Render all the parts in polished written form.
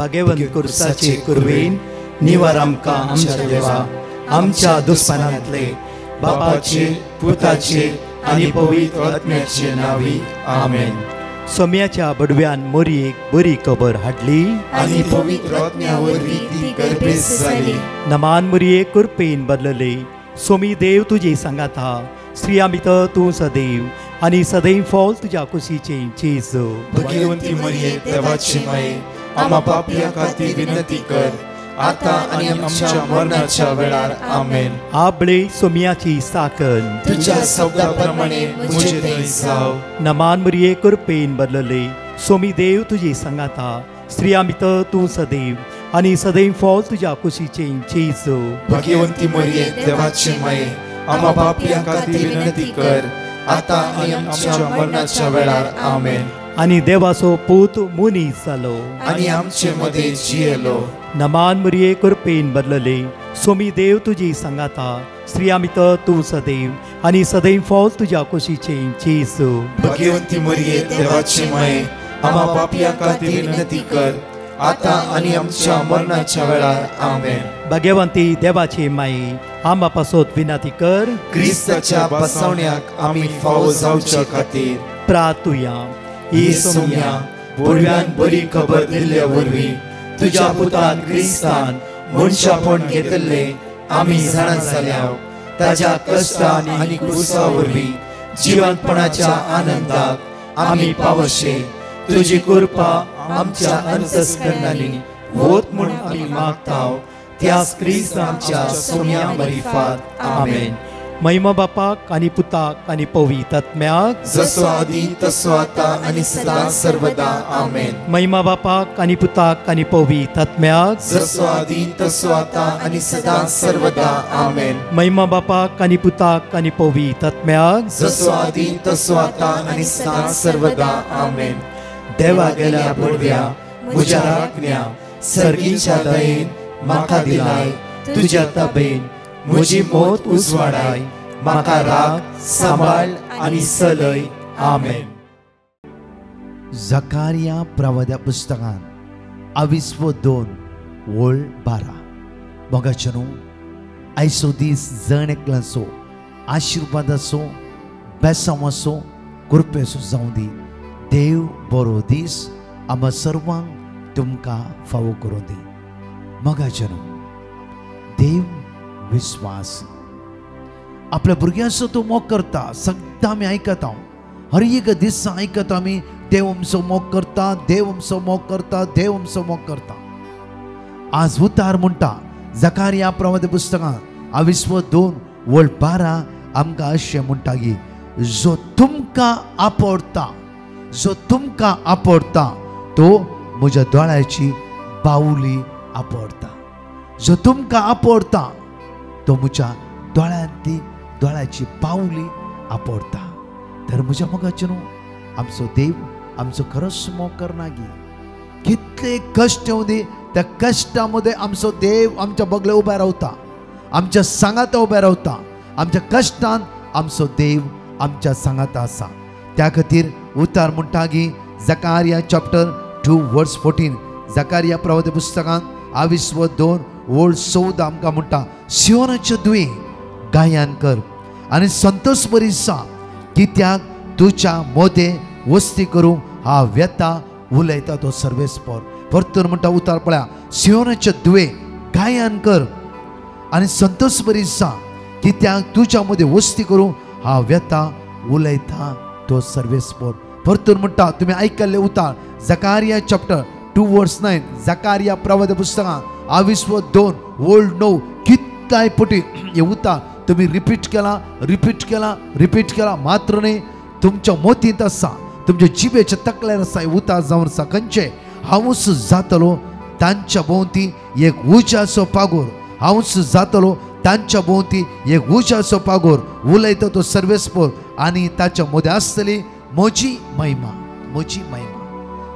भगवंत कुर्साचे कुरवेन निवार आमकां आमच्या देवा आमच्या दुस्मनांतले बापाचे पुताचे आनी पवित्र आत्म्याचे नावी आमेन. सोम्याच्या बडव्यान मोरयेक बरी खबर हाडली आनी पवित्र आत्म्या वरवीं ती गर्भेस जाली. नमान मोरये कुरपेन बदलले. सोमी देव तुजे सांगात हा. स्त्रिया भितर तूं सदैव आनी सदैव फॉल तुज्या कुशीचे चेज. भगवंती मरिये देवाची माये आम्हा पापियां खातीर विनंती कर आता आनी आमच्या मरणाच्या वेळार आमेन. आबळे सोम्याची साकन तुझ्या शब्दाप्रमाणे मुझे थंय जाव. नमान मोरये कुरपेन बदलले. सोमी देव तुजे सांगात हा. स्त्रिया भितर तूं सदैव आनी सदैव फॉल तुज्या कुशीचे चेज. भगवंती मरिये देवाची माये आम्हा पापियां खातीर विनंती कर आता आनी आमच्या मरणाच्या वेळार आमेन. आनी देवाचो पूत मुनीस जालो आनी आमचे मदे जियेलो. नमान मोरये कुरपेन बदलले. सोमी देव तुजी सांगात हा. स्त्रिया भितर तूं सदैव आनी सदैव फॉल तुज्या कुशीचे चेज. भगवंती मरिये देवाची माये आम्हा पापियां खातीर विनंती कर आता आनी आमच्या मरणाच्या वेळार आमेन. भगवंती देवाचे माये आम्हा पासत विनंती कर. क्रिस्ताच्या बसवण्याक आमी फावो जावचे खातीर प्रार्थुया. ही सोम्या बडव्यान बरी खबर दिल्ल्या वरवीं तुज्या पुतान क्रिस्तान मनशापण घेतले आमी जाणा जाल्या. ताज्या कश्टान आनी क्रुसा वरवीं जिवंतपणाच्या आनंदाक आमी पावशे. तुजी कृपा आमच्या अंतस्करणांनी होत म्हूण आमी मागताव. त्याच क्रिस्त आमच्या सोम्या मरिफात आमेन. महिमा बापाक आनी पुताक आनी पवित्र आत्म्याक जसो आदी तसो आता आनी सदां सर्वदा आमेन. महिमा बापाक आनी पुताक आनी पवित्र आत्म्याक जसो आदी तसो आता आनी सदां सर्वदा आमेन. महिमा बापाक आनी पुताक आनी पवित्र आत्म्याक जसो आदी तसो आता आनी सदां सर्वदा आमेन. देवा गेल्या बडव्या म्हज्या राखण्या सर्गीच्या दयेन म्हाका दिलाय. तुज्या तबेन म्हजी मोत उजवाडाय. म्हाका राख सांबाळ आनी चलय. आमेन. जकारिया प्रवाद्या पुस्तकान 22:2-12. मोगाचेनो आयचो दीस जण एकल्याचो आशिर्वादाचो बेसांवाचो कृपेचो जावं दी. देव बरो दीस आम्हा सर्वांक तुमकां फावो करूं दी. मोगाचेनो देव विश्वास आपल्या भुरग्यांचो तो मोग करता. सद्दां आमी आयकता. हर एक दिसा आयकता आमी देव आमचो मोग करता, देव आमचो मोग करता, देव आमचो मोग करता. आज उतार म्हणटा जकारिया प्रवादी पुस्तकांत 22:12 आमकां अशें म्हणटा की जो तुमकां आपडता, जो तुमकां आपडता तो म्हज्या दोळ्याची बावली आपडता. जो तुमकां आपडता तो म्हज्या दोळ्यांतली दोळ्याची पावली आपडता. तर म्हज्या मोगाचें न्हू आमचो देव आमचो खरोच मोग करनागी. कितले कश्ट येवं दी त्या कश्टा मदें आमचो देव आमच्या बगले उबे रावता, आमच्या सांगाता उबे रावता. आमच्या कश्टान आमचो देव आमच्या सांगाता आसा. त्या खातीर उतार म्हणटा की जकारिया चॅप्टर 2:14 जकारिया प्रवादी पुस्तकांत 22:14 आमकां म्हणटा सियोनाचे दुवे गायन कर आनी संतोष बरी सा कित्याक तुज्या मोदे वस्ती करूं हा व्यता उलयता तो सर्वेस्पर. परतून म्हणटा उतार पळया सियोनाचे दुवे गायन कर आनी संतोष बरी सा कित्याक तुज्या मोदे वस्ती करूं हा व्यता उलयता तो सर्वेस्पर. परतून म्हणटा तुमी आयकल्ले उतार जकारिया चॅप्टर 2:9 जकारिया प्रवादी पुस्तकांत 22:9 कितलाय पटी हे उतार तुम्ही रिपीट केला मात्र न्ही तुमच्या मोतींत आसा, तुमच्या जिबेच्या तकल्यार आसा. उतार जावन आसा खंयचे हांवूच जातलो तांच्या भोंवती एक उज्याचो पागोर, हांवूच जातलो तांच्या भोंवती एक उज्याचो पागोर उलयता तो सर्वेस्पर आनी ताच्या मदें आसतली म्हजी महिमा. म्हजी महिमा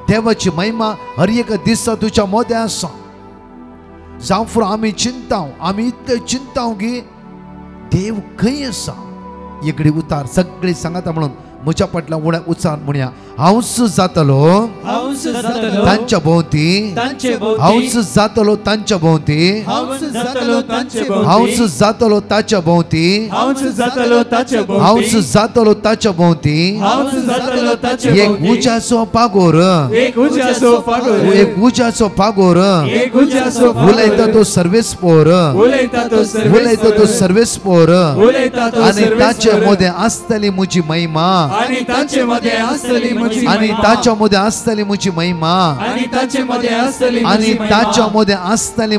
देवाची महिमा हर एक दिसा तुज्या मदें आसा. जावं फुडें आमी इतले चिंताव की देव खंय आसा. इकडे उतार सगळे सांगाता म्हणून म्हज्या फाटल्यान उड्या उचार म्हणया हांवच जातलो तांच्या भोंवती हांवच जातलो तांच्या भोंवती हांवच जातलो ताच्या भोंवती हांवच जातलो ताच्या भोंवती एक उज्याचो पागोर उलयता तो सर्वेस्पोर आनी ताचे मदें आसतली म्हजी महिमा आनी ताच्या मदें आसतली म्हजी महिमा आनी ताच्या मदें आसतली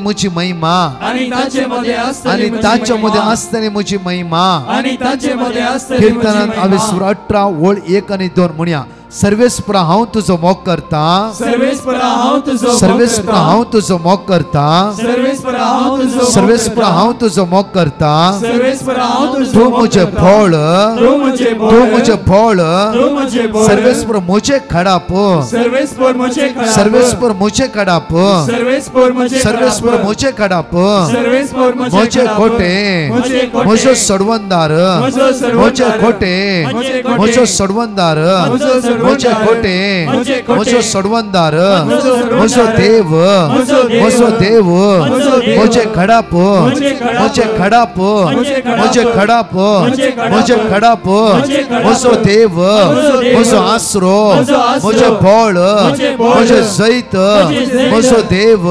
म्हजी महिमा कीर्तनांत हांवें सूर 18 ओळ 1 आनी 2 म्हणया सर्वेस्परा हांव तुजो मोग करता सर्वेस्परा हांव तुजो मोग करता तूं म्हजें फळ सर्वेस्पर म्हजें खडाप म्हजें खोटे म्हजो सडवंदार म्हजो सडवंदार म्हजे खोटे म्हजो सडवंदार म्हजो देव म्हजे खडाप म्हजो देव म्हजो आसरो म्हजे फळ म्हजे जैत म्हजो देव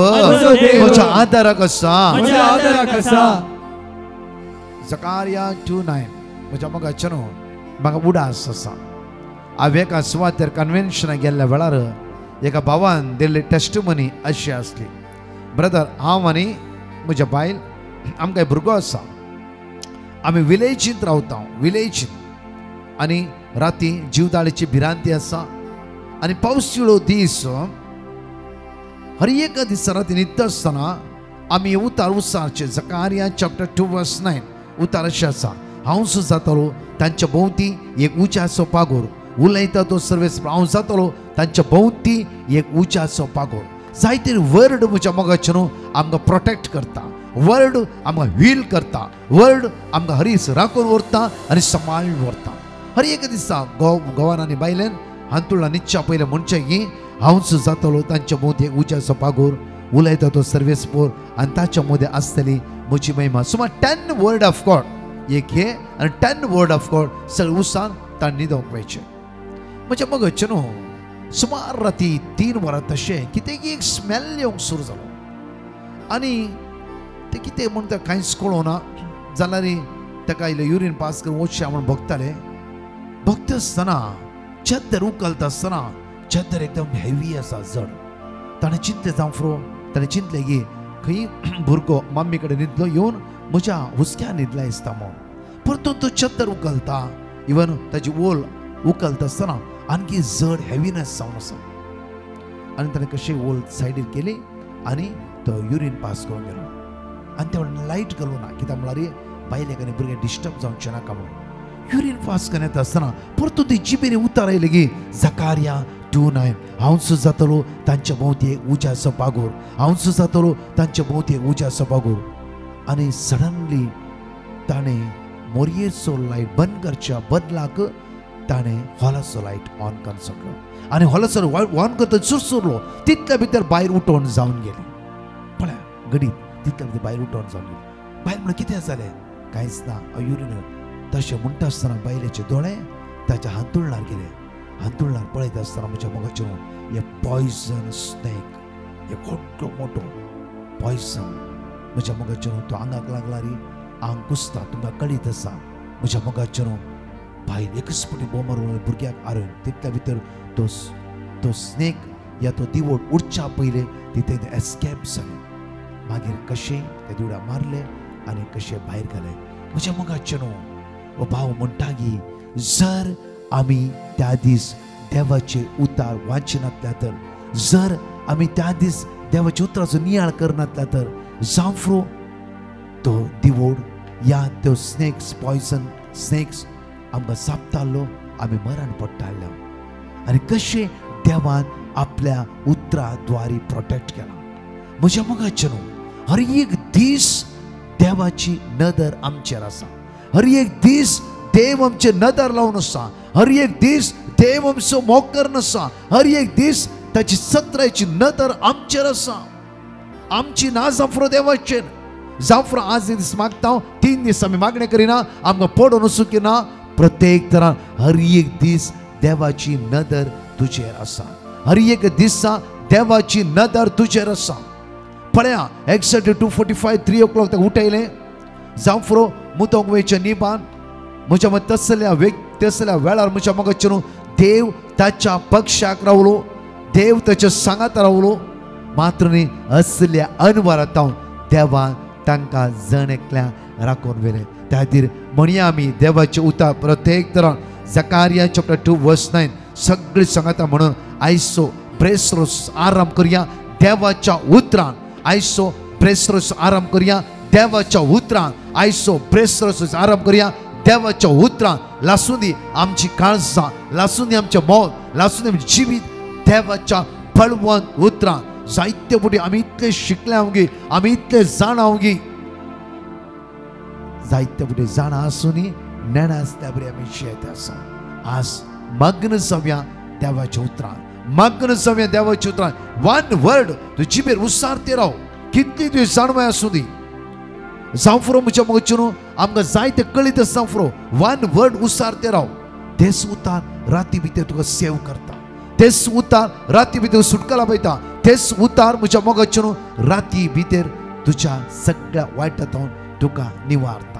म्हज्या आदाराक आसा जकार्या 2:9 म्हज्या मोगाचें न्हू म्हाका उडास आसा हांवें एका सुवातेर कन्वेन्शनाक गेल्ल्या वेळार एका भावान दिल्ली टेस्टिमनी अशी आसली ब्रदर हांव आनी म्हज्या बायल आमकां एक भुरगो आसा आमी विलेजींत रावता आनी राती जीवदाळेची भिरांती आसा आनी पावसिळो दीस हर एक दिसा राती न्हिदता आसतना आमी उतार उसारचे जकार्या चॅप्टर 2:9 उतार अशें आसा हांवच जातलो तांच्या भोंवती एक उज्याचो पागोर उलयता तो सर्वेस्पर हांव जातलो तांच्या भोंवती एक उज्याचो पागोर जायते वर्ड म्हज्या मोगाचें न्हू आमकां प्रोटेक्ट करता वर्ड आमकां हील करता वर्ड आमकां हरीस राखून व्हरता आनी सांबाळून व्हरता हर एक दिसा गोवान आनी बायलेन हांतुळा न्हिदच्या पयले म्हणचे की हांवच जातलो तांच्या भोंवती एक उज्याचो पागोर उलयता तो सर्वेस्पर आनी ताच्या मदें आसतली म्हजी महिमा सुमार 10 वर्ड ऑफ गॉड एक हे आनी 10 वर्ड ऑफ गॉड सगळे उसान ताण न्हिदोंक पाहिजे म्हज्या मोगाचें न्हू सुमार राती 3 वरां तशें कितें एक स्मेल येवंक सुरू जालो आनी ते कितें म्हूण तें कांयच कळोना जाल्यार ताका इल्लें युरीन पास करून वचचें म्हूण भोगता आसतना चेद्दर उखलता आसतना चेद्दर एकदम हेवी आसा जड ताणें चिंतलें जावं ताणें चिंतलें की खंय भुरगो मम्मी कडेन न्हिदलो येवन म्हज्या हुस्क्यान न्हिदला दिसता म्हूण परतून तो चेद्दर उखलता इवन ताची ओल उखलता आसतना आणखी जड हेवीनेस जावन आसा आनी ताणें कशें ओल सायडीर केली आनी तो युरीन पास करून गेलो आनी ते लायट घालूं ना कित्याक म्हळ्यार बायलेक आनी भुरगे डिस्टर्ब जावचे नाका म्हणून युरीन पास करता आसतना परतून ती जिबेर उतार आयले की जकार्या 2:9 हांवच जातलो तांच्या भोंवती एक उज्याचो पागोर हांवच जातलो तांच्या भोंवती एक उज्याचो पागोर आनी सडनली ताणें मोरयेचो लायट बंद करच्या बदलाक ताणें हॉलाचो लायट ऑन करून सोडलो आनी हॉलाचो ऑन करता सुरसुरलो तितल्या भितर भायर उठोवन जावन गेली पळय घडीत तितल्या भितर भायर उठोवन जावन गेली बायल म्हणून कितें जालें कांयच ना युरीन तशें म्हणटा आसतना बायलेचे दोळे ताच्या हांतुळणार गेले हांतुळणार पळयता आसतना म्हज्या मोगाचें हे पॉयझन स्नेक हे व्हडलो मोठो पॉयझन म्हज्या मोगाचें तो आंगाक लागला रे आंग कुसता तुमकां कळीत आसा म्हज्या मोगाचें बायल एकच फावटी बोमारून भुरग्याक आरोवन तितल्या भितर तो स्नेक या तो दिवोड उडच्या पयले तिथे एस्केप जालें मागीर कशें ते दिवड्या मारले आनी कशें भायर घाले म्हज्या मोगाचें हो भाव म्हणटा की जर आमी त्या दीस देवाचे उतार वाचनातल्या तर जर आमी त्या दीस देवाच्या उतराचो नियाळ करनातल्या तर जावं तो दिवोड या तो स्नेक्स पॉयझन स्नेक्स आमकां सापतालो आमी मरण पडटाले आनी कशें देवान आपल्या उतरा द्वारी प्रोटेक्ट केला म्हज्या मोगाचें हर एक दीस देवाची नदर आमचेर आसा हर एक दीस देव आमचे नदर लावन आसा. हर एक दीस देव आमचो मोकर आसा. हर एक दीस ताची सत्राची नदर आमचेर आसा. आमची ना जाफरो देवाचेर. जाफरो आज दीस मागता, 3 दीस आमी मागणी करिना, आमकां पडून वचूंक ना. प्रत्येक तरान हर एक दीस देवाची नदर तुजेर आसा. हर एक दिसा देवाची नदर तुजेर आसा. पळया एक्सोडस 2:45 3 o'clock ते उठयले. जाफरो मुतोंक वयचे निबान म्हज्या मग तसल्या वेळार म्हज्या मोगाचेर देव ताच्या पक्षाक रावलो. देव ताच्या सांगात रावलो. मात्र न्ही असल्या अनवरातावन देवान तांकां जण एकल्या राखून व्हेले. त्या खातीर म्हणया आमी देवाचे उतर प्रत्येक तरान. जकारिया चॅप्टर 2:9 सगळी सांगाता म्हणून आयसो प्रेसरोस आराम करया देवाच्या उतरान. आयसो प्रेसरोस आराम करया देवाच्या उतरान. आयसो प्रेसरोस आराम करया देवाच्या उतरान. लासून दी आमची काळजां, लासून दी आमचें मोल, लासून दी आमचें जिवीत देवाच्या बळवंत उतरान. जायते फुटी आमी इतले शिकल्या गी, आमी इतले जाणा गी, जायते फुटी जाणा आसूनी नेणा आसल्या बरी आमी शेत आसा. आज मग्न जावया देवाच्या उतरान. मग्न जावया देवाच्या उतरान. वन वर्ड तू जिबेर उसारते राव. कितली तुवें जाणवाय आसूं दी. जाफरो म्हज्या मोगाचेर आमकां जायते कळीत जाफरो. वन वर्ड उसारते राव. तेच उतार राती भितर तुका सेव करता. तेच उतार राती भितर सुटका लाभयता. तेच उतार म्हज्या मोगाचेर राती भितर तुज्या सगळ्या वायटांतून तुका निवारता.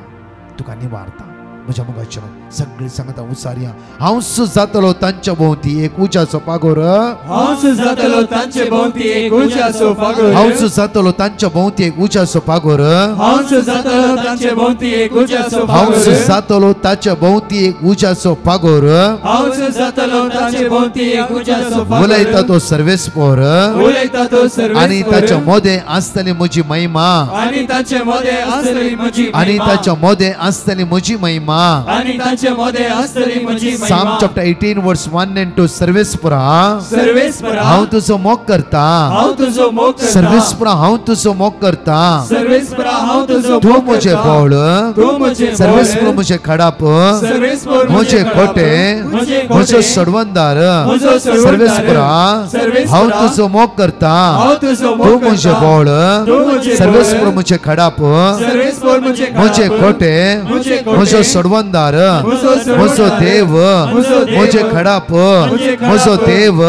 तुका निवारता. म्हज्या मोगाचेर सगळी सांगता उसारया. हांव जातलो तांच्या भोंवती एक उज्याचो पागोर. हांव जातलो तांचे भोंवती एक उज्याचो पागोर. हांव जातलो तांच्या भोंवती एक उज्याचो पागोर. हांव जातलो तांचे भोंवती एक उज्याचो पागोर. हांव जातलो ताच्या भोंवती एक उज्याचो पागोर. हांव जातलो तांचे भोंवती एक उज्याचो पागोर. उलयता तो सर्वेस्पोर. उलयता तो सर्वेस्पोर. आनी ताच्या मोदे आसतली म्हजी महिमा. आनी ताचे मोदे आसतली म्हजी महिमा. आनी ताच्या मोदे आसतली म्हजी महिमा. आनी ताचे मोदे आसतली म्हजी महिमा. Psalm chapter 18 verse 1 and 2. सर्वेस्परा सर्वेस्परा हांव तुजो मोग करता. हांव तुजो मोग करता. सर्वेस्परा हांव तुजो मोग करता. सर्वेस्परा हांव तुजो तूं मोग म्हजें करता. बोळ. तूं म्हजें सर्वेस्पर म्हजें खडाप. सर्वेस्पर म्हजें खोटे. म्हजो सडवंदार. सर्वेस्परा हांव तुजो मोग करता. तूं म्हजें बोळ. सर्वेस्पर म्हजें खडाप. म्हजें खोटे. म्हजो सडवंदार. म्हजो देव. म्हजें खडाप. म्हजो देव.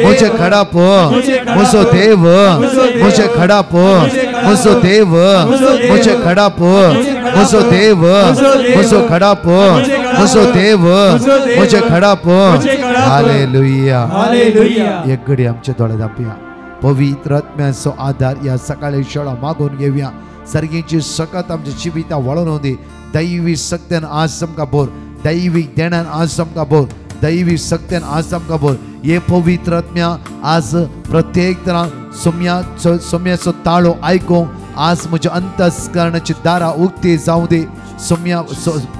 म्हजें खडाप. म्हजो देव. म्हजें खडाप. म्हजो देव. म्हजें खडाप. म्हजो देव. म्हजो खडाप. म्हजो देव. म्हजें खडाप. हालेलुया. एक घडी आमचे दोळे धांपया. पवित्र आत्म्याचो आधार या सकाळी शाळा मागून घेवया. सर्गेची सकत आमच्या जिविता वळोवन दी. दैवी सत्यान आज आमकां बोर. दैवीक देण्यान आज आमकां बोर. दैवी सत्यान आज आमकां बोर. हे पवित्र आत्म्या आज प्रत्येक तरां सोम्याचो ताळो आयकूंक आज म्हज्या अंतस्करणाची दारां उक्ती जावं दी. सोम्या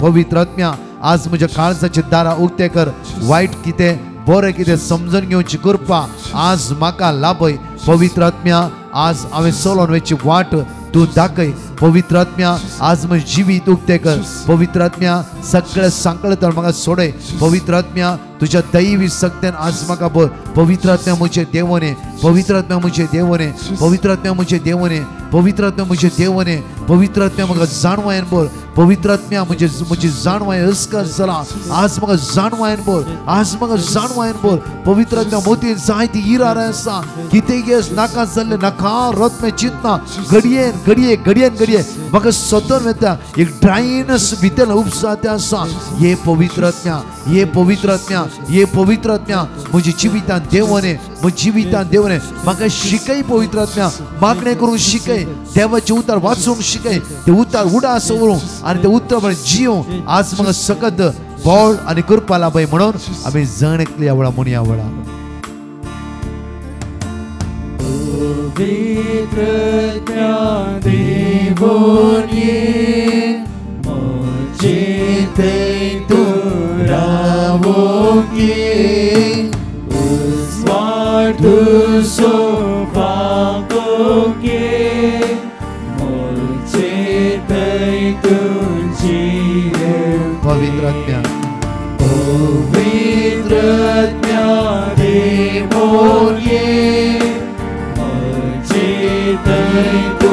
पवित्र आत्म्या आज म्हज्या काळजाची दारां उक्ते कर. वायट कितें बरें कितें समजून घेवची कृपा आज म्हाका लाभय. पवित्र आत्म्या आज हांवें सोलोन वयची वाट तूं दाखय. पवित्र आत्म्या आज म्हजें जिवीत उक्तें कर. पवित्र आत्म्या सगळें सांकळतण म्हाका सोडय. पवित्र आत्म्या तुज्या दैवी सत्यान आज म्हाका बोर. पवित्र आत्म्या म्हजें देवने. पवित्र आत्म्या म्हजें देवने. पवित्र आत्म्या म्हजें देवने. पवित्र आत्म्या म्हजें देवने. पवित्र आत्म्या म्हाका जाणवायेन बोर. पवित्र आत्म्या म्हजी जाणवाय अस्कर जाला. आज म्हाका जाणवायेन बोर. आज म्हाका जाणवायेन बोर. पवित्र आत्म्या मोतीन जायती इरार आसा. कितें गेस नाका जाल्ले नाका रत्मे चिंतना घडयेन घडये घडयेन घडये म्हाका सतन वेता. एक ड्रायनेस भितर उपसाते आसा. हे पवित्र आत्म्या. हे पवित्र आत्म्या. हे पवित्र आत्म्या म्हज्या जिवितान देवने. म्हज्या जिवितान देवने म्हाका शिकय. पवित्र आत्म्या मागणें करूंक शिकय. देवाचें उतर वाचूंक शिकय. ते उतर उडास व्हरूंक आनी ते उतर बरें जियोंक आज म्हाका सकत बोळ आनी कृपा लाभय म्हणून आमी जण एकली आवळा म्हणया आवळा. पवित्र देवोन ये मुझे तू रावों के उस वाटू सो पापों के मुझे तू जीवे. पवित्र आत्म्या पवित्र आत्म्या देवोन ये मुझे तू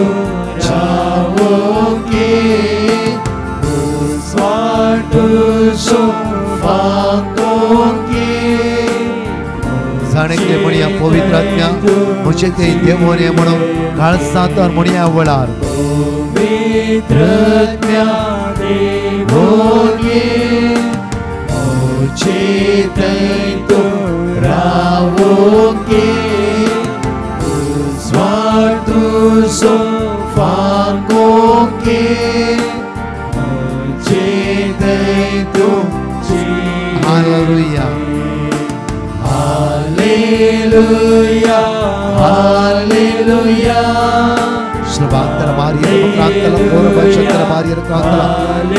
जाओगे स्वार्थ सोफाकोगे जाणे के म्हणया पवित्र आत्म्या मुझे ते देवोने म्हणून काळसातर म्हणया वळार पवित्र आत्म्या देवोन ये मुझे तू रावोगे स्वार्थ सोफाकोगे हालेलुया हालेलुया हालेलुया श्रवांतर मारियर प्रांतल पूर्वचंद्र मारियर कांतल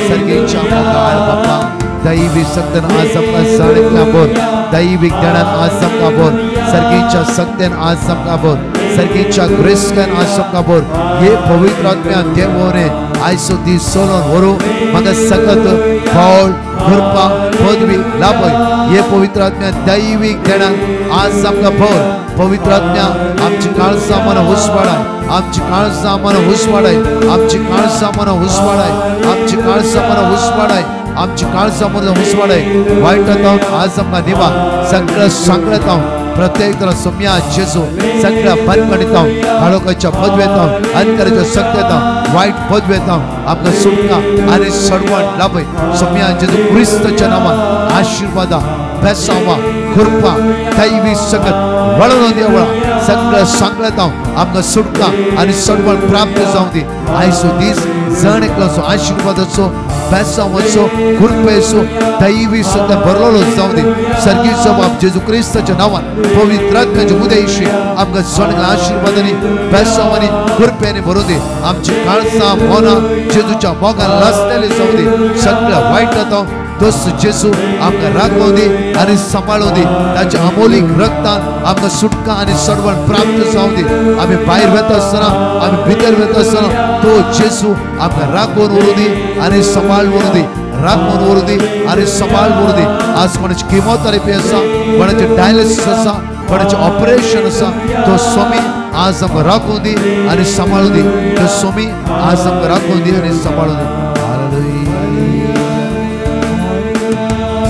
सर्गेच्या मोकार बाप्पा दैवी सत्तन आजम का साणे का बोल दैविक ज्ञान आजम का बोल सर्गेच्या सत्तन आजम का बोल सर्गेच्या ग्रेस का आजम का बोल ये पवित्र आत्मा देवोने आयसो दी सोलन वरो मग सकत पाऊल कृपा पदवी लाभय ये पवित्र आत्मा दैविक ज्ञान आजम का बोल पवित्र आत्मा आमची काळजा मन हुसवाडाय आमची काळजा मन हुसवाडाय आमची काळजा मन हुसवाडाय आमची काळजा मन हुसवाडाय आमची काळजा मन हुसवाडाय वाईटाताव आज आमका दिवा सगळं सांगळताव प्रत्येक तरह सम्या जेसु सगळं बरकणिताव हाळोकाच्या पदवेताव अंतराच्या सत्यताव वाईट पदवेताव आमका सुटका आणि सडवण लाभय सम्या जेसु ख्रिस्ताच्या नावात आशीर्वाद बेसावा कृपा दैवी सकत वळण देवळा सगळं सांगळताव आमका सुटका आणि सडवण प्राप्त जाऊ दे आयसो दिस जण एकलासो आशीर्वादाचो बेसावाचो कृपेचो दैवी सत्य भरलेलो जाऊ दे सर्गीचो बाप जेजू ख्रिस्ताच्या नावात पवित्र आत्म्याच्या उदयशी आमका सगळ्या आशीर्वादाने बेसावाने कृपेने भरू दे आमची काळजा मोना जेजूच्या मोगान लासलेले जाऊ दे सगळं वाईटाताव दोस्त जेसू आमका राखो दे आणि सांभाळू दे त्याच्या अमोलिक रक्तान आमका सुटका आणि सडवण प्राप्त जाऊ दे आम्ही बाहेर वेत असताना आम्ही भितर वेत असताना तो जेसू आमका राखून उरू दे आणि सांभाळून दे राखून उरू दे आणि सांभाळून दे आज कोणाची केमोथेरपी असा कोणाचे डायलिसिस असा कोणाचे ऑपरेशन असा तो स्वामी आज आमका राखून दे आणि सांभाळून दे तो स्वामी आज आमका राखून दे आणि सांभाळून दे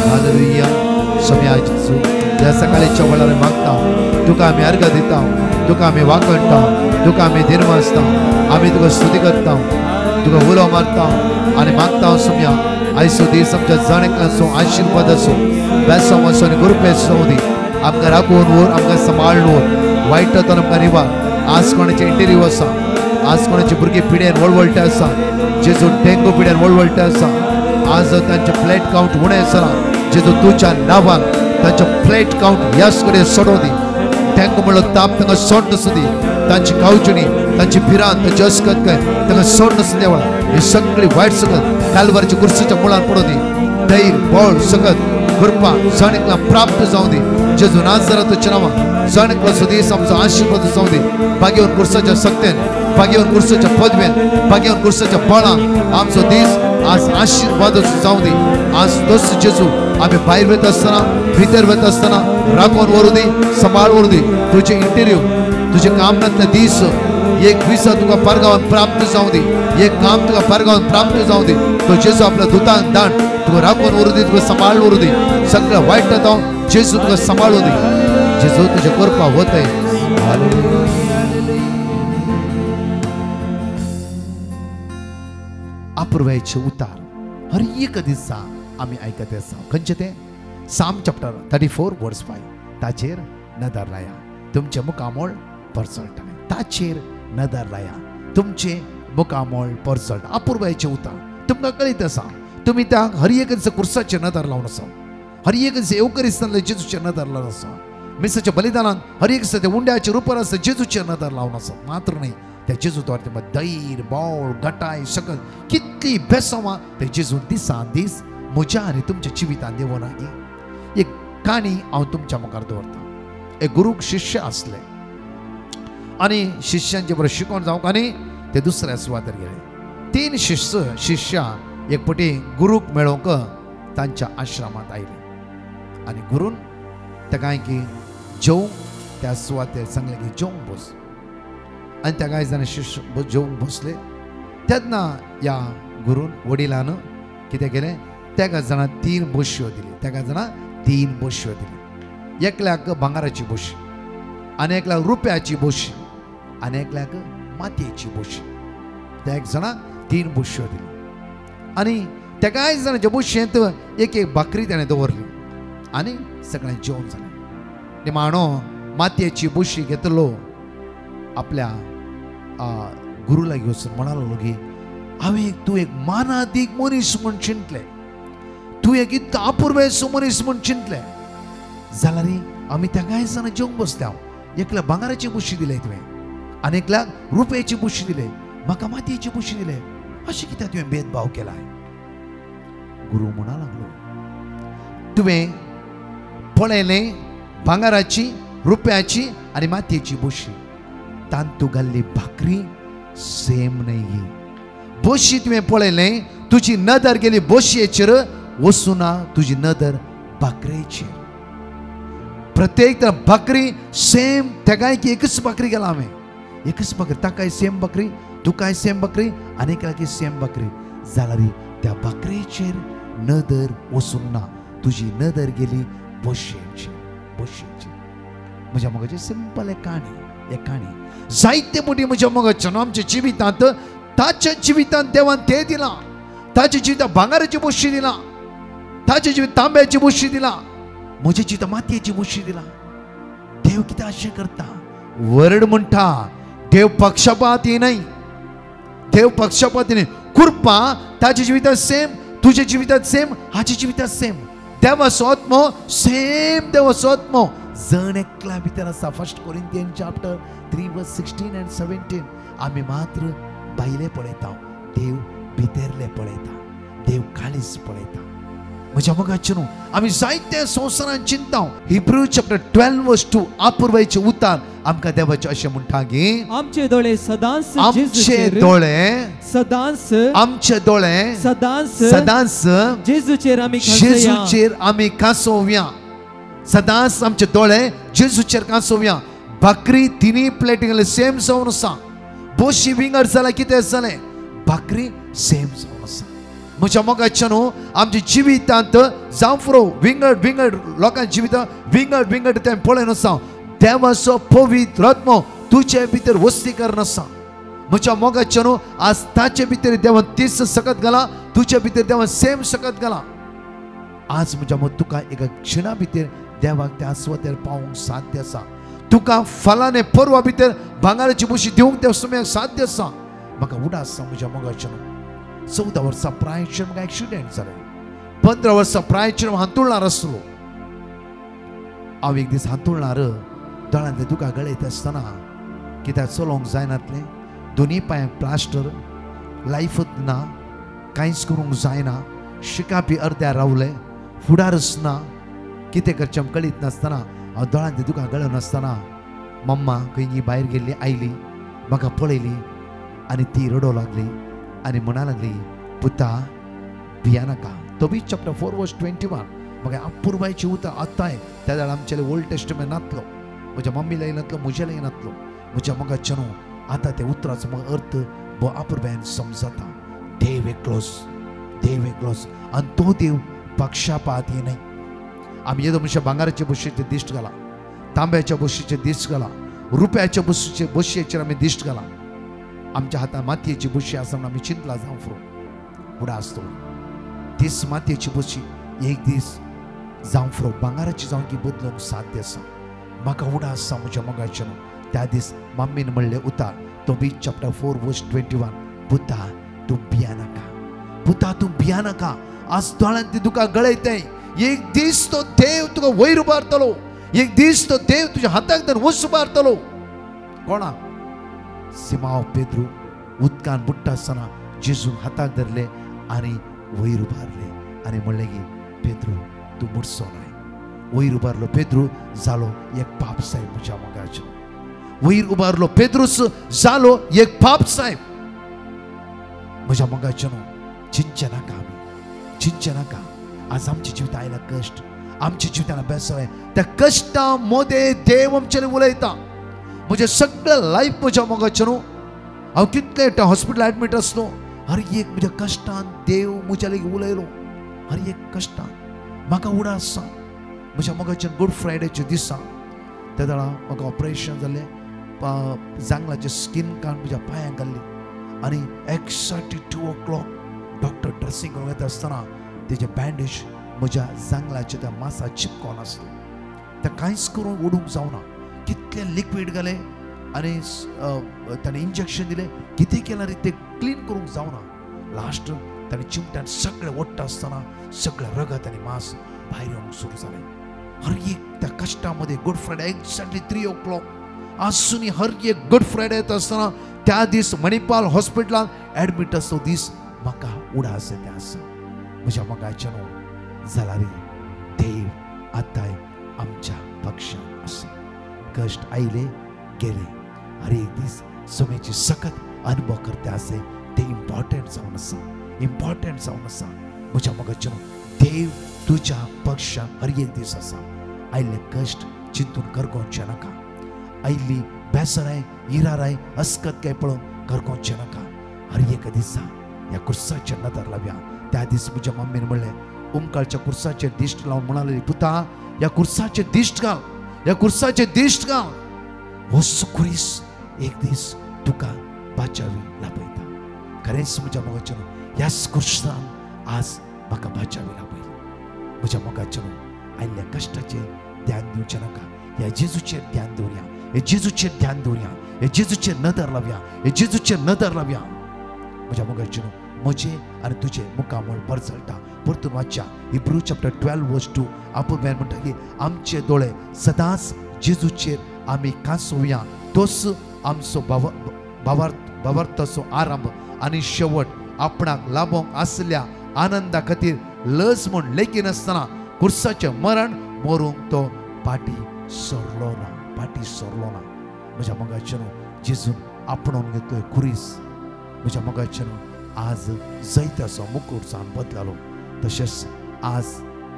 हालेलुया समय जेसू या सकाळीच्या वेळार मागता तुका आम्ही अर्घ दिता तुका आम्ही वाकणता तुका आम्ही निर्मासता आम्ही तुका स्तुती करता तुका उलो मारता आणि मागता सम्या आयसो दीस आमच्या जाणेकांचो आशीर्वाद असो बेसांव असो आणि कृपे असो दी आमकां राखून वर आमकां सांबाळून वायटांतून आमकां निवार आज कोणाचे इंटरव्यू आसा आज कोणाचे भुरगे पिड्यान वळवळटे आसा जेजू डेंगू पिड्यान वळवळटे आसा आज तांचे प्लेट काउंट उणें आसा जेजू तुझ्या नावान तांचे प्लेट काउंट याच कडेन सोडो दी डेंगू म्हणलो ताप तांकां सोड नसो दी तांची कावचणी तांची भिरांत तांची अस्कत काय तांकां सोड नसो देवा ही सगळी वायट सकत कालवारच्या कुर्सीच्या मुळार पडो दी धैर्य बळ सकत कृपा जाणेकला प्राप्त जाऊ दे जेजू नाजराताच्या नावान जाणेकला सुदीस आमचो आशीर्वाद जाऊ दे भाग्यवन कुर्साच्या सत्तेन भाग्यवन कुर्साच्या पदवेन भाग्यवन कुर्साच्या बळान आमचो दीस आज आशीर्वाद जाऊ दे आज तोच जेजू आम्ही बाहेर वेत असताना भितर वेत असताना राखून वरू दे सांभाळून दे तुझे इंटरव्यू तुझे कामनातले दीस एक विसा तुका परगावन प्राप्त जाऊ दे एक काम तुका परगावन प्राप्त जाऊ दे तो जेजू आपल्या दुतान दाण तुका राखून वरू दे तुका सांभाळून दे सगळं वाईट जाऊ जेजू तुका सांभाळू दे जेजू तुझे कृपा होत आहे अपूर्वाचे उतार हर एक दिसा आम्ही ऐकत आसा खंयचे ते साम चॅप्टर 34 वर्स 5 ताचेर नदर लाया तुमचे मुखामोळ परसळटले ताचेर नदर लाया तुमचे मुखामोळ परसळट अपूर्वाचे उतार तुमकां कळीत आसा तुम्ही त्या हर एक कुर्साचे नदर लावन आसा हर एक येवकरिस्तान जेजूचे नदर लावन आसा मिसाच्या बलिदानान हर एक ते उंड्याचे रुपार आसा जेजूचे नदर लावन आसा मात्र नाही त्या जेजूद्वार ते धैर्य बळ गटाय सकल कितली बेसांवां ते जेजू दिसान दीस म्हज्या आनी तुमच्या जिवितान देवना एक काणी हांव तुमच्या मुखार दवरता एक गुरूक शिष्य आसले आनी शिष्यांचे बरोबर शिकोवन जावंक आनी ते दुसऱ्या सुवातेर गेले 3 शिष्य एक पटी गुरूक मेळोवंक तांच्या आश्रमात आयले आणि गुरून ताका की जेवंक त्या सुवातेर सांगले की जेवंक बस आणि त्या कांय जाणां शिश्य जेवंक बसले तेन्ना ह्या गुरून वडिलान कितें केलें तेका जाणां 3 बश्यो दिली तेका जाणां 3 बश्यो दिली एकल्याक भांगाराची बशी आनी एकल्याक रुप्याची बशी आनी एकल्याक मातयेची बशी त्या एक जाणां 3 बश्यो दिली आनी त्या कांय जाणांच्या बशयेंत एक एक भाकरी ताणें दवरली आनी सगळें जेवण जालें निमाणो मातयेची बशी घेतलो आपल्या गुरुला घेवसून म्हणालो की हांवें तूं एक मानादीक मनीस म्हूण चिंतलें तूं एक इतलो अपुर्वेचो मनीस म्हूण चिंतलें जाल्यार आमी त्या कांय जाणां जेवंक बसले हांव एकल्या भांगाराची बशी दिले तुवें आनी एकल्याक रुपयाची बशी दिले म्हाका मातयेची बशी दिले अशें कित्याक तुवें भेदभाव केला गुरू म्हणा लागलो तुवें पळयलें भांगाराची रुपयाची आनी मातयेची बशी तांतू घाल्ली भाकरी सेम नाही बशी तुवें पळयलें तुजी नदर गेली बशयेचेर वचूना तुजी नदर भाकरेचेर प्रत्येक भाकरी सेम तेगाय की एकच भाकरी गेला हांवें एकच भाकरी ताकाय सेम भाकरी तुकाय सेम भाकरी आनी एकाकी सेम भाकरी जाल्यार त्या भाकरेचेर नदर वचूंक ना तुजी नदर गेली बशयेचेर म्हज्या मोगाची सिंपल एक काणी जायते मोठी म्हज्या मोगाच्यान आमच्या जिवितांत ताच्या जिवितांत देवान ते दिला ताच्या जिवितांत भांगाराची बशी दिला ताच्या जिवितांत तांब्याची बशी दिला म्हज्या जिवितांत मातयेची बशी दिला देव कितें अशें करता वर्ड म्हणटा देव पक्षपाती नाही देव पक्षपाती नाही कृपा ताच्या जिवितांत सेम तुझ्या जिवितांत सेम हाच्या जिवितांत सेम देवाचो आत्मो सेम देवाचो आत्मो जण एकल्या भितर आसा 1 कोरिंथियन्स चॅप्टर 3:16 and 17 आमी मात्र भायले पळयता देव भितरले पळयता देव काळीज पळयता म्हज्या मोगाचे न्हू आमी जायते संवसारांत चिंता हिब्रू चॅप्टर 12:2 अपुर्वेचे उतार आमकां देवाचे अशें म्हणटा की आमचे दोळे सदांच आमचे दोळे सदांच आमचे दोळे सदांच जेजूचेर आमी कांसोवया सदांच आमचे दोळे जेजूचेर कांसोवया भाकरी 3 प्लेटी गेले सेम जावन आसा बशी विंगड जाल्यार कितें जालें भाकरी सेम जावन आसा म्हज्या मोगाचे न्हू आमच्या जिवितांत जावं फुरो विंगड लोकांच्या जिवितांत विंगड तें पळयन आसा देवाचो पवित्र आत्मो तुजे भितर वस्तीकरण आसा म्हज्या मोगाचे न्हू आज ताचे भितर देवान 30 सकत घाला तुजे भितर देवान सेम सकत घाला आज म्हज्या मग तुका एका क्षणा भितर देवाक त्या सुवातेर पावूंक साध्य आसा तुका फलाने परवा भितर भांगाराची बशी दिवंक त्या समयाक साध्य आसा म्हाका उडास आसा म्हज्या मोगाचे न्हू 14 वर्सां प्रायचेर म्हाका एक्सिडेंट जालें 15 वर्सां प्रायचेर हांतुरणार आसलो हांव एक दीस हांतुरणार दोळ्यांतले तुका गळयता आसतना कित्याक चलोवंक जायनातलें दोनी पांयांक प्लास्टर लायफच ना कांयच करूंक जायना शिकापी अर्द्यार रावले फुडारच ना कितें करचें कळीत नासतना हांव दोळ्यांतले तुका गळोवन आसतना मम्मा खंय भायर गेल्ली आयली म्हाका पळयली आनी ती रडोवंक लागली आनी म्हणा लागली पुता भिया नाका तोबीच चॅप्टर 4:21 म्हाका अपुर्वायची उतर आतांय त्या वेळार आमचे ओल्ड टेस्टमेंट नातलो म्हज्या मम्मीला नातलो म्हज्यालाय नातलो म्हज्या मोगाचे न्हू आतां त्या उतराचो म्हाका अर्थ बरो अपुर्वायन समजता देव एकलोच आनी तो देव पक्षपात न्हय आमी येदो म्हणचे भांगाराच्या बशयेचेर दिश्ट घाला तांब्याच्या बशयेचेर दिश्ट घाला रुपयाच्या बशयेचेर आमी दिश्ट घाला आमच्या हातांत मातयेची बशी आसा म्हूण आमी चिंतला जावं फुरो उडा आसतो तीस मातयेची बशी एक दीस जावं फुरो भांगाराची जावं की बदलूंक साध्य आसा म्हाका उडा आसा म्हज्या मोगाचे न्हू त्या दीस मम्मीन म्हणलें उतार तोबीच चॅप्टर 4:21 पुता तूं भिया नाका आज दोळ्यांत तुका गळयताय एक दीस तो देव तुका वयर उबारतलो एक दीस तो देव तुज्या हाताक धरून वस उबारतलो कोणा सिमाव पेद्रू उदकान बुडटा आसतना जेजून हाताक धरले आनी वयर उबारले आनी म्हणलें की पेद्रू तूं बुडचो न्हय वयर उबारलो पेद्रू जालो एक पाप साहेब म्हज्या मोगाचो वयर उबारलो पेद्रूस जालो एक पाप साहेब म्हज्या मोगाचो न्हू चिंचे नाका आज आमच्या जिवित आयला कष्ट, आमच्या जिवितान बेसळ आहे, त्या कष्टा मध्ये देव आमचे उलयता. म्हजे सगळं लाईफ म्हज्या मोगाचें न्हू, हांव कितले हॉस्पिटल एडमीट आसलो, हर एक म्हज्या कश्टान देव म्हज्या लागीं उलयलो. हर एक कश्टान म्हाका उडास आसा. म्हज्या मोगाच्या गुड फ्रायडेच्या दिसा त्या वेळा म्हाका ऑपरेशन जाल्लें, जांगलाचे स्कीन काडून म्हज्या पांयांक घाल्ली आनी एक्झॅक्टली 2 o'clock डॉक्टर ड्रेसिंग करून येता आसतना तेजे बँडेज म्हज्या जांगलाच्या त्या मांसाक चिपकोन आसले. तें कांयच करून उडूंक जावना. कितले लिक्वीड घाले आनी ताणें इंजेक्शन दिलें, कितें केल्यार तें क्लीन करूंक जावना. लास्ट ताणें चिमट्यान सगळें ओडटा आसतना सगळें रगत आनी मांस भायर येवंक सुरू जालें. हर एक त्या कश्टा मध्ये गुड फ्रायडे एक्झॅक्टली 3 o'clock आसून हर एक गुड फ्रायडे येता आसतना त्या दीस मणिपाल हॉस्पिटलान एडमीट आसलो दीस म्हाका उडास येता आसा. म्हज्या मोगाचें न्हू जाल्यार देव आतांय आमच्या पक्षान आसा. कश्ट आयले गेले, हर एक दीस सोमेची सखत अनुभव करते आसे ते इम्पॉर्टंट जावन आसा, इम्पॉर्टंट जावन आसा. म्हज्या मोगाचें न्हू देव तुझ्या पक्षान हर एक दीस आसा. आयले कश्ट चिंतून करगोवचे नाका, आयली बेसराय इराराय अस्कतकाय पळोवन करगोवचे नाका. हर एक दिसा ह्या कुर्साचेर नदर लावया. त्या दीस म्हज्या मम्मीन म्हणलें, उमकाळच्या कुर्साचेर दिश्ट लावन म्हणाली, पुता ह्या कुर्साचेर दिश्ट घाल, ह्या कुर्साचेर दिश्ट घाल. हो सुखुरीस एक दीस तुका बाचावी लाभयता. खरेंच म्हज्या मोगाचें ह्याच कुर्सान आज म्हाका बाचावी लाभयली. म्हज्या मोगाचें आयल्या कश्टाचेर ध्यान दिवचें नाका, ह्या जेजूचेर ध्यान दवरया, हे जेजूचेर ध्यान दवरया, हे जेजूचेर नदर लावया, हे जेजूचेर नदर लावया. म्हज्या मोगाचें म्हजे आनी तुजे मुखामळ बरें चलता. परतून वाचच्या हिब्रू चॅप्टर 12:2 आपूण म्हणटा की आमचे दोळे सदांच जेजूचेर आमी कांसोवया, तोच आमचो भावार्थाचो आरंभ आनी शेवट. आपणाक लाभोंक आसल्या आनंदा खातीर लज म्हूण लेगीन आसतना कुर्साचें मरण मरूंक तो फाटी सरलो ना, फाटी सरलो ना. म्हज्या मोगाचें जेजून आपणून घेतलोय खुरीस. म्हज्या मोगाचें आज जैताचो मुकुट जावन बदलालो. तशेंच आज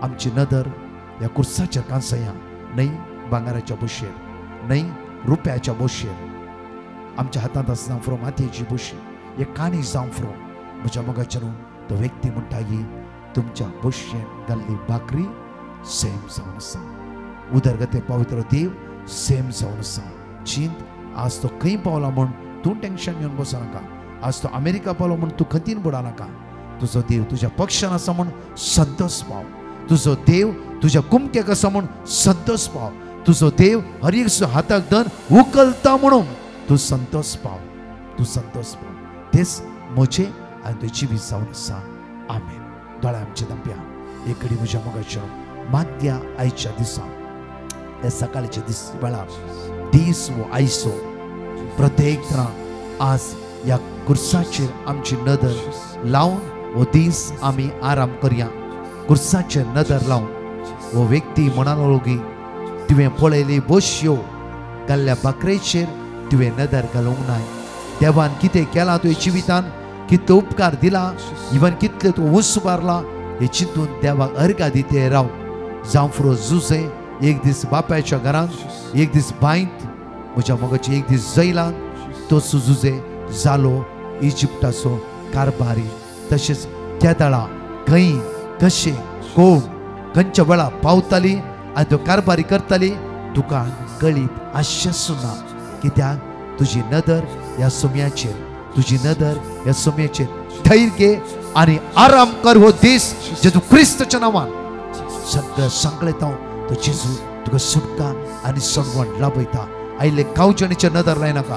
आमची नदर ह्या कुर्साचेर कांसया, न्हय भांगाराच्या बोशेर, न्हय रुप्याच्या बोशेर. आमच्या हातांत आसा जावं मातयेची बोशी, एक काणी जावं फ्रो. म्हज्या मोगाचें तो व्यक्ती म्हणटा की तुमच्या बोशेन घाल्ली भाकरी सेम जावन आसा, उदरगते पवित्र देव सेम जावन आसा. चिंत आज तो खंय पावला म्हूण तूं टेन्शन घेवन बसनाका. आज तो अमेरिका पावलो म्हूण तूं खंतीन बुडानाका. तुजो देव तुज्या पक्षान आसा म्हूण संतोष पाव. तुजो देव तुज्या कुमकेक आसा म्हूण संतोष पाव. तुजो देव हर एक हाताक धन उखलता म्हणून तूं संतोष पाव, तूं संतोष पाव. तेच म्हजे आनी तुजें जिवीत जावन आसा. आमेन. दोळ्या आमचे दंप्या एक घडी म्हज्या मोगाच्या माद्या आयच्या दिसा, हे सकाळच्या दीस वेळार दीस वो आयचो प्रत्येक तरां आज ह्या कुर्साचेर आमची नदर लावन हो दीस आमी आराम करया. कुर्साचेर नदर लावन हो व्यक्ती म्हणालो की तुवें पळयली बोश्यो घाल्ल्या भाकरेचेर तुवें नदर घालूंक नाय. देवान कितें केलां तुवें जिवितान, कितलो उपकार दिला, इवन कितले तूं उंच मारला, हे चिंतून देवाक अर्घा दिते राव. जावं फुरो जुजे एक दीस बापायच्या घरांत, एक दीस बांयत, म्हज्या मोगाची एक दीस जैलांत, तो जुजे जालो इजिप्टाचो कारभारी. तशेंच त्या दाळा खंय कशें कोण खंयच्या वेळा पावताली आनी तो कारभारी करताली तुका कळीत आसचें ना. कित्याक तुजी नदर ह्या सोम्याचेर, तुजी नदर ह्या सोम्याचेर. धैर्य घे आनी आराम कर हो दीस जेजू क्रिस्ताच्या नांवान. सगळें सांगलेता तो जेजू तुका सुटका आनी सणवण लाभयता. आयले कावजणीचे नदर लायनाका,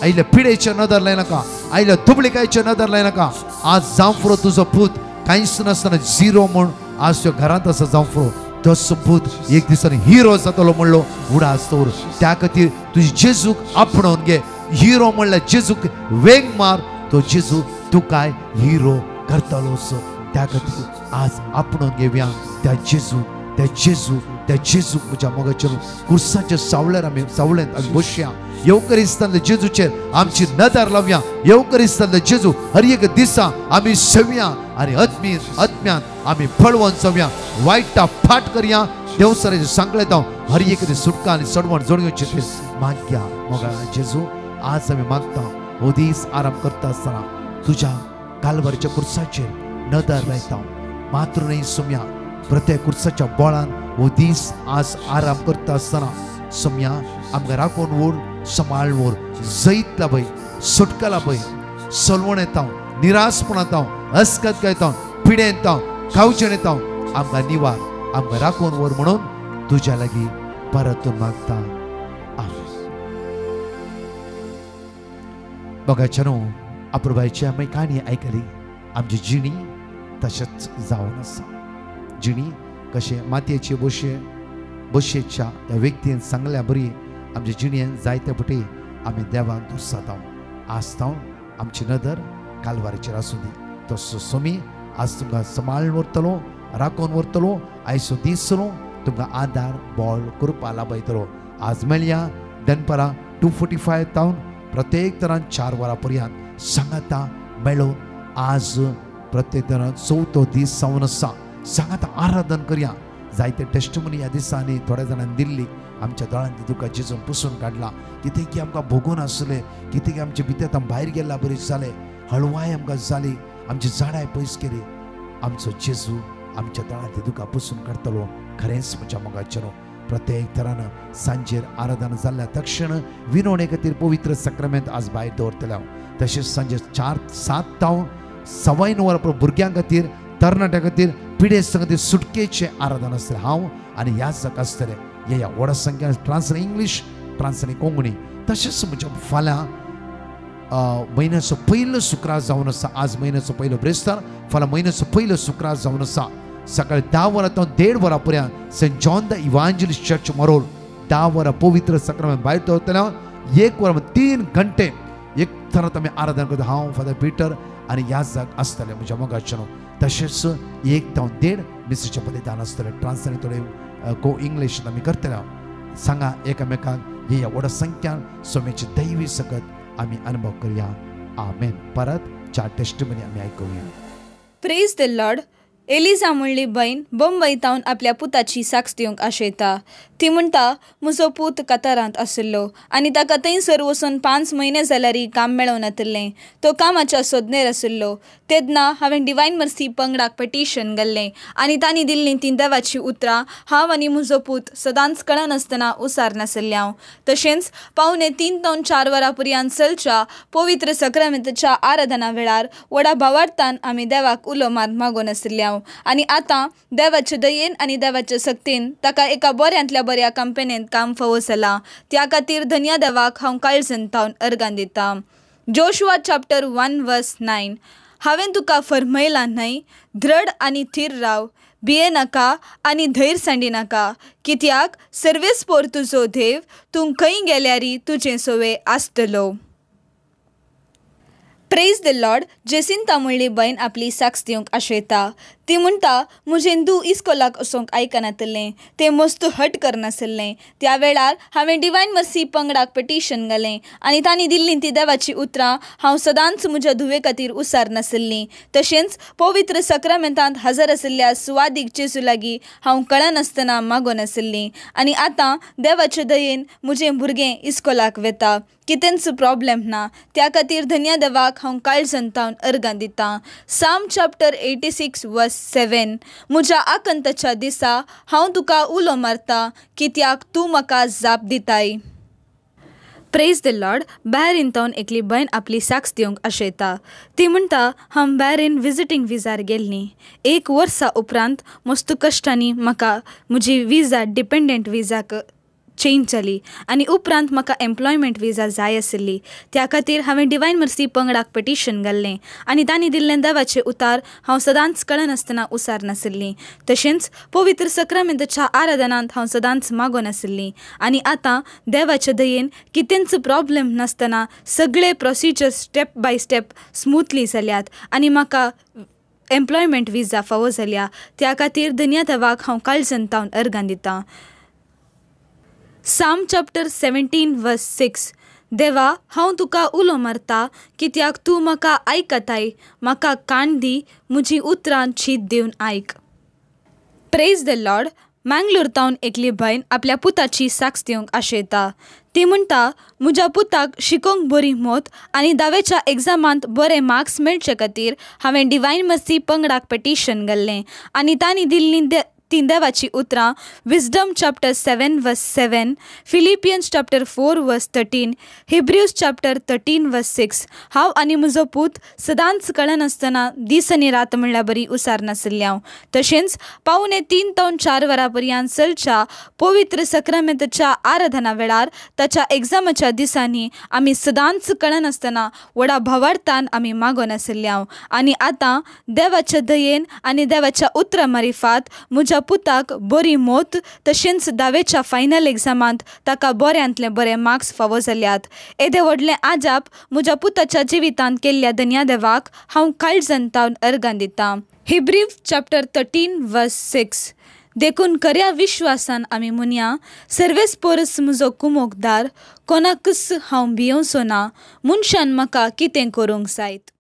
आयले पिडेचे नदर लायनाका, आयले दुबळिकायचे नदर लायनाका. आज जावं फुरो तुजो पूत कांयच नासतना झिरो म्हूण आज त्यो घरांत आसा जावं फुरो तो पूत एक दिसांनी हिरो जातलो म्हणलो उडास दवर. त्या खातीर तुजी जेजूक आपणावन घे. हिरो म्हणल्यार जेजूक वेग मार, तो जेजू तुकाय हिरो करतलोच. त्या खातीर आज आपणावन घेवया त्या जेजू, त्या जेजू, त्या जेजू. म्हज्या मोगाचेर कुर्साच्या सावळ्यार आमी सावळेंत आमी बसया. येवकरिस्तान जेजूचेर आमची नदर लावया. येवकरिस्तान जेजू हर एक दिसा आमी सेवया आनी आत्म्यान आम्ही पळवून जाऊया वाईटा फाट करूया देवसराचे सांगले तो हर एक सुटका आणि सडवण जोडूचे माग्या मोगा जेजू आज आम्ही मागता हो दीस आराम करता असताना तुझ्या कालवारीच्या कुर्साचेर नदर लायता मात्र नाही सोम्या प्रत्येक कुर्साच्या बोळान हो दीस आज आराम करता असताना सोम्या आमकां राखून वोड सांबाळ वोड जैतला पळय सुटकाला पळय सलवण येता निराशपण येता अस्कत येता पिडे येता खावचें येता आमकां निवार आमकां राखून व्हर म्हणून तुज्या लागीं परतून मागता आमेन. बघाच्यानो अप्रभायची आमी काणी आयकली आमची जिणी तशेंच जावन आसा. जिणी कशें मातयेचे बशेच्या त्या व्यक्तीन सांगल्या बरी आमच्या जिणेन जायते फावटी आमी देवाक दुसाता आसता आमची नदर कालवारीचेर आसूं दी. तसो सोमी आज तुमकां सांबाळून व्हरतलो राखून व्हरतलो आयचो दीस तुमकां आदार बळ कृपा लाभयतलो. आज मेळया दनपारां 2:45 तावन प्रत्येक तरान 4 वरां पर्यंत सांगाता मेळून आज प्रत्येक तरान 4थो दीस जावन आसा. सांगाता आराधन करया. जायते टेस्टमनी ह्या दिसांनी थोड्या जाणांनी दिल्ली आमच्या दोळांनी तुका जेजून पुसून काडला. कितें की आमकां भोगून आसलें कितें की आमचे भितर भायर गेला बरी जालें हळवाय आमकां जाली आमची झाडाय पयस केली. आमचो जेजू आमच्या दोळांनी तुका पुसून काडतलो. खरेंच म्हज्या मोगाचेर प्रत्येक तरान सांजेर आराधना जाल्ल्या तक्षण विनवणे खातीर पवित्र सक्रामेंत आज भायर दवरतले. तशेंच सांजे 4-7 तावन 9:15 वरां भुरग्यां खातीर तरणाट्यां खातीर पिडे संगती सुटकेचे आराधना आसतलें. हांव आनी ह्या जाका आसतलें ह्या व्हडा संख्या ट्रान्सलेट इंग्लीश ट्रान्सलेट कोंकणी. तशेंच म्हज्या फाल्यां म्हयन्याचो पयलो शुक्रार जावन आसा. आज म्हयन्याचो पयलो ब्रेस्तार फाल्यां म्हयन्याचो पयलो शुक्रार जावन आसा. सकाळी 10 वरां तो 1:30 वरां पर्यंत saint John the evangelist church Marol 10 वरां पवित्र सक्रामेंत भायर दवरतले. 1 वरां 3 घंटे एक तरात आमी आराधना करता. हांव फादर पिटर आनी ह्या जाग आसतले म्हज्या मोगाचेर. तशेंच 1 तावन 1:30 मिसेचें बलिदान आसतलें. ट्रान्सलेट थोडें को इंग्लीश आमी करतले. सांगा एकामेकाक ह्या व्हडा संख्यान सोम्याची दैवी सकत आमी अनुभव करया. आमेन. परत 4 टेस्टमनी आमी आयकुया. Praise the Lord. एलिजा म्हणली बहीण बंबई तावन आपल्या पुताची साक्ष दिवंक आशयता. ती म्हणटा म्हजो पूत कतारांत आशिल्लो आनी ताका थंयसर वचून 5 म्हयने जाल्यारय काम मेळोवन येतलें. तो कामाच्या सोदनेर आशिल्लो. तेन्ना हांवें डिवायन मर्सी पंगडाक पेटिशन घाल्लें आनी तांणी दिल्लीं ती देवाची उतरां हांव आनी म्हजो पूत सदांच कळनासतना उसार नासल्ल्या. तशेंच 3:15 तावन 4 वरां पर्यंत चलच्या पवित्र सक्रामेंताच्या आराधना वेळार व्हडा भावार्थान आमी देवाक उलो मात मागून आशिल्ल्या. आनी आतां देवाचे दयेन आनी देवाच्या सक्तीन ताका एका बऱ्यांतल्या बऱ्या कंपनींत काम फावो जाला. त्या खातीर धन्य देवाक हांव काळजान तावन अर्गां दितां. जोशुआ चॅप्टर 1:9 हांवें तुका फर्मयलां न्हय दृढ आनी थीर राव भिये नाका आनी धैर्य सांडी नाका कित्याक सर्वेस्पोर तुजो देव तूं खंय गेल्यारी तुजें सोवे आसतलो. Praise the Lord. जेसिंता म्हणली बहीण आपली साक्ष दिवंक आशयता. ती म्हणटा म्हजें धूव इस्कोलाक वचोंक आयकनासलें. तें मस्त हट करनासलें. त्या वेळार हांवें डिवायन मर्सी पंगडाक पेटिशन घालें आनी तांणी दिल्लीं ती देवाची उतरां हांव सदांच म्हज्या धुवे खातीर उसार नासलीं. तशेंच पवित्र सक्रामेंतांत हजर आशिल्ल्या सुवादीक जेजू लागीं हांव कळनासतना मागोन आशिल्लीं. आनी आतां देवाचे दयेन म्हजें भुरगें इस्कोलाक वेता. कितेंच प्रॉब्लेम ना. त्या खातीर धन्य देवाक हांव काळजान तावन अर्गां दितां. साम चॅप्टर 86:7 म्हज्या आकंताच्या दिसा हांव तुका उलो मारता कित्याक तूं म्हाका जाप दिताय. Praise the Lord. बॅरीन तावन एकली बहीण आपली साक्ष दिवंक आशयता. ती म्हणटा हांव बॅरीन विजिटींग विजार गेल्लीं. 1 वर्सा उपरांत मस्त कश्टांनी म्हाका म्हजी विजा डिपेंडंट विजाक चेंज जाली आनी उपरांत म्हाका एम्प्लॉयमेंट विजा जाय आशिल्ली. त्या खातीर हांवें डिवायन मर्सी पंगडाक पेटिशन घाल्लें आनी तांणी दिल्लें देवाचें उतार हांव सदांच कळनासतना उसार नासलीं. तशेंच पवित्र सक्रामेंताच्या आराधनांत हांव सदांच मागोन आशिल्लीं. आनी आतां देवाच्या दयेन कितेंच प्रॉब्लेम नासतना सगळे procedures step by step smoothly जाल्यात आनी म्हाका एम्प्लॉयमेंट विजा फावो जाल्या. त्या खातीर धन्य देवाक हांव काळजान तावन अर्गां दितां. Psalm chapter 17:6 देवा, हांव तुका उलो मारता, कित्याक तूं म्हाका आयकताय. म्हाका कान दी, म्हजी उतरां शीत दिवन आयक. Praise the Lord. मँगलोर तावन एकली भयण आपल्या पुताची साक्ष दिवंक आशेता. ती म्हणटा, म्हज्या पुताक शिकोवंक बरी मोत आनी 10वेच्या एग्जामांत बरे मार्क्स मेळचे खातीर हांवें डिवायन मर्सी पंगडाक पेटिशन घाल्लें. आनी तांणी दिल्लीं तीन देवाची उतरां विजडम चॅप्टर 7 वर्स 7, फिलिपियन्स चॅप्टर 4 वर्स 13, हिब्रिव्स चॅप्टर 13 वर्स 6. हांव आनी म्हजो पूत सदांच कळनासतना दीस आनी रात म्हणल्यार बरी उसार नासल्ल्या. तशेंच 3:15 ते 4 वरां पर्यंत चलच्या पवित्र सक्रामेंताच्या आराधना वेळार ताच्या एग्जामाच्या दिसांनी आमी सदांच कळनासतना व्हडा भावार्थान आमी मागोन आसल्या. आनी आतां देवाच्या दयेन आनी देवाच्या उतरां मारिफात म्हज्या पुताक बरी मोत तशेंच 10वेच्या फायनल एग्जामांत ताका बऱ्यांतले बरे मार्क्स फावो जाल्यात. येदे व्हडलें आजाप म्हज्या पुताच्या जिवितांत केल्ल्या धन्या देवाक हांव काळजांतावन अर्गां दितां. हिब्रिव चॅप्टर 13 वर्स 6. देखून खऱ्या विश्वासान आमी म्हणया, सर्वेस परस म्हजो कुमोकदार, कोणाकच हांव भियोवचो ना, मनशान म्हाका कितें करूंक जायत.